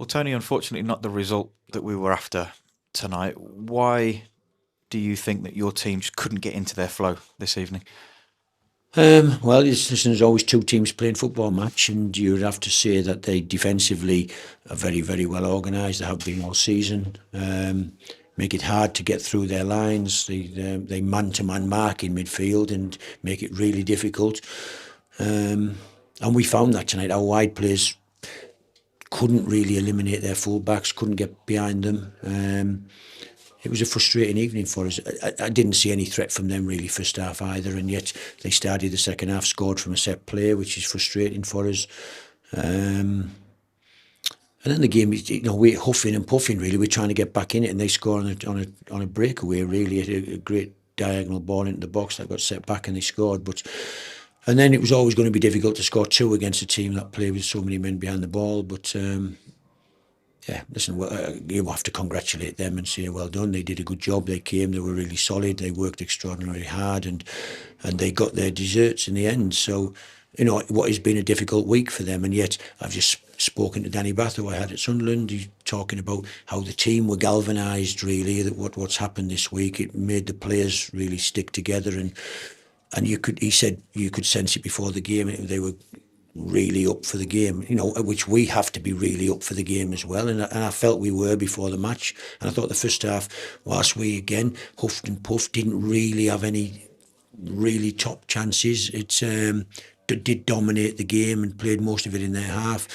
Well, Tony, unfortunately, not the result that we were after tonight. Why do you think that your team just couldn't get into their flow this evening? Well, there's always two teams playing football match, and you'd have to say that they defensively are very, very well organised. They have been all season. Make it hard to get through their lines. They man-to-man mark in midfield and make it really difficult. And we found that tonight. Our wide players couldn't really eliminate their full-backs, couldn't get behind them. It was a frustrating evening for us. I didn't see any threat from them really first half either, and yet they started the second half, scored from a set play, which is frustrating for us. And then the game, we're huffing and puffing really. We're trying to get back in it, and they score on a breakaway really, at a great diagonal ball into the box that got set back, and they scored. And then it was always going to be difficult to score two against a team that played with so many men behind the ball, but. Yeah, listen, you have to congratulate them and say well done. They did a good job. They came, they were really solid. They worked extraordinarily hard, and they got their desserts in the end. So, what has been a difficult week for them, and yet I've just spoken to Danny Bath, who I had at Sunderland. He's talking about how the team were galvanised. Really, that what's happened this week, it made the players really stick together, and he said you could sense it before the game. They were really up for the game, which we have to be really up for the game as well. And I felt we were before the match. And I thought the first half, whilst we again huffed and puffed, didn't really have any really top chances. It did dominate the game and played most of it in their half.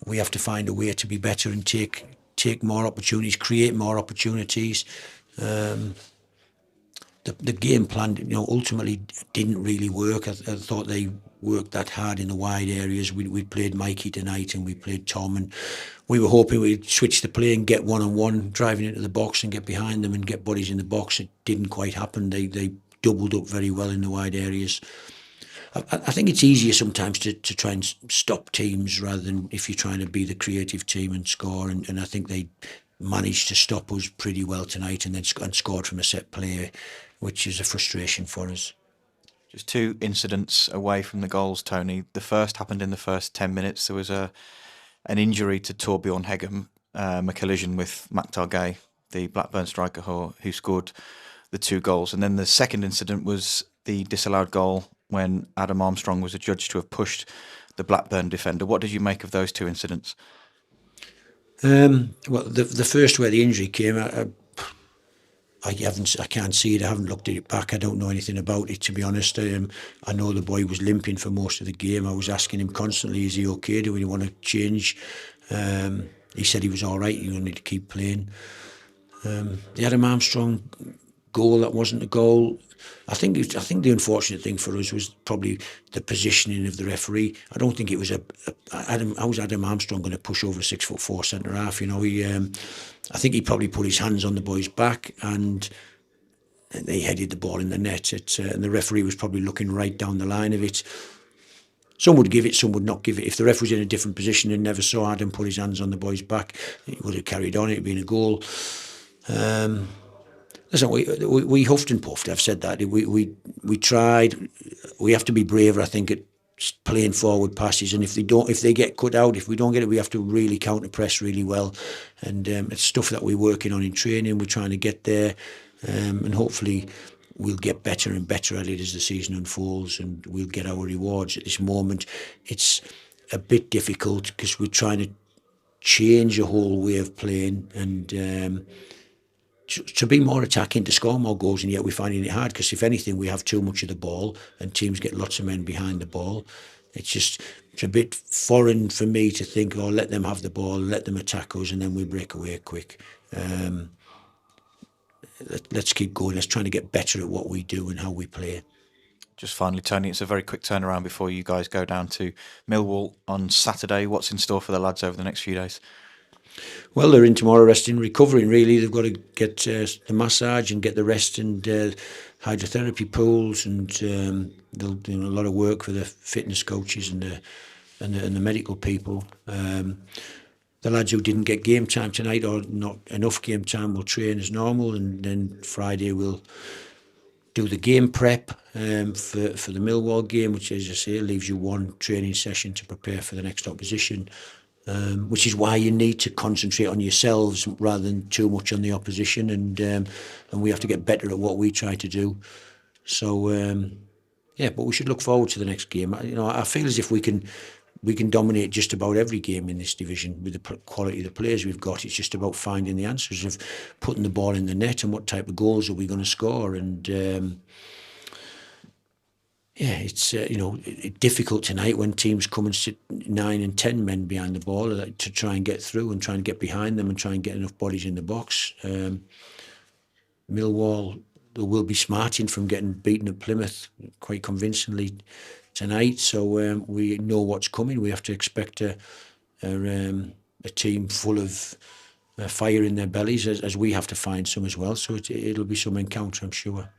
We have to find a way to be better and take more opportunities, create more opportunities. The game plan, ultimately didn't really work. I thought they worked that hard in the wide areas. We played Mikey tonight, and we played Tom, and we were hoping we'd switch the play and get one-on-one, driving into the box and get behind them and get bodies in the box. It didn't quite happen. They doubled up very well in the wide areas. I think it's easier sometimes to try and stop teams rather than if you're trying to be the creative team and score, and I think they managed to stop us pretty well tonight, and then scored from a set play, which is a frustration for us. Just two incidents away from the goals, Tony. The first happened in the first 10 minutes. There was an injury to Torbjorn Hegem, a collision with Maktar Gay, the Blackburn striker who scored the two goals. And then the second incident was the disallowed goal when Adam Armstrong was adjudged to have pushed the Blackburn defender. What did you make of those two incidents? Well, the first where the injury came, I can't see it. I haven't looked at it back. I don't know anything about it, to be honest. I know the boy was limping for most of the game. I was asking him constantly, is he okay? Do we want to change? He said he was all right. You need to keep playing. The Adam Armstrong goal, that wasn't a goal. I think the unfortunate thing for us was probably the positioning of the referee. I don't think it was how was Adam Armstrong going to push over a 6'4" centre half? I think he probably put his hands on the boy's back and they headed the ball in the net. And the referee was probably looking right down the line of it. Some would give it, some would not give it. If the ref was in a different position and never saw Adam put his hands on the boy's back, he would have carried on. It'd been a goal. Listen, we huffed and puffed. I've said that. We tried. We have to be braver, I think, at playing forward passes. And if they get cut out, if we don't get it, we have to really counter press really well. And it's stuff that we're working on in training. We're trying to get there, and hopefully we'll get better and better at it as the season unfolds, and we'll get our rewards. At this moment, it's a bit difficult because we're trying to change a whole way of playing and. To be more attacking, to score more goals, and yet we're finding it hard because if anything we have too much of the ball and teams get lots of men behind the ball. It's a bit foreign for me to think, let them have the ball, let them attack us, and then we break away quick. Let's keep going. Let's try to get better at what we do and how we play. Just finally, Tony, it's a very quick turnaround before you guys go down to Millwall on Saturday. What's in store for the lads over the next few days? Well, they're in tomorrow resting, recovering really. They've got to get the massage and get the rest and hydrotherapy pools, and they'll do a lot of work for the fitness coaches and the medical people. The lads who didn't get game time tonight or not enough game time will train as normal, and then Friday we'll do the game prep for the Millwall game, which, as I say, leaves you one training session to prepare for the next opposition. which is why you need to concentrate on yourselves rather than too much on the opposition, and we have to get better at what we try to do. So yeah, but we should look forward to the next game. I feel as if we can dominate just about every game in this division with the quality of the players we've got. It's just about finding the answers of putting the ball in the net and what type of goals are we going to score. And yeah, it's difficult tonight when teams come and sit 9 and 10 men behind the ball to try and get through and try and get behind them and try and get enough bodies in the box. Millwall, they will be smarting from getting beaten at Plymouth quite convincingly tonight, so we know what's coming. We have to expect a team full of fire in their bellies, as we have to find some as well. So it'll be some encounter, I'm sure.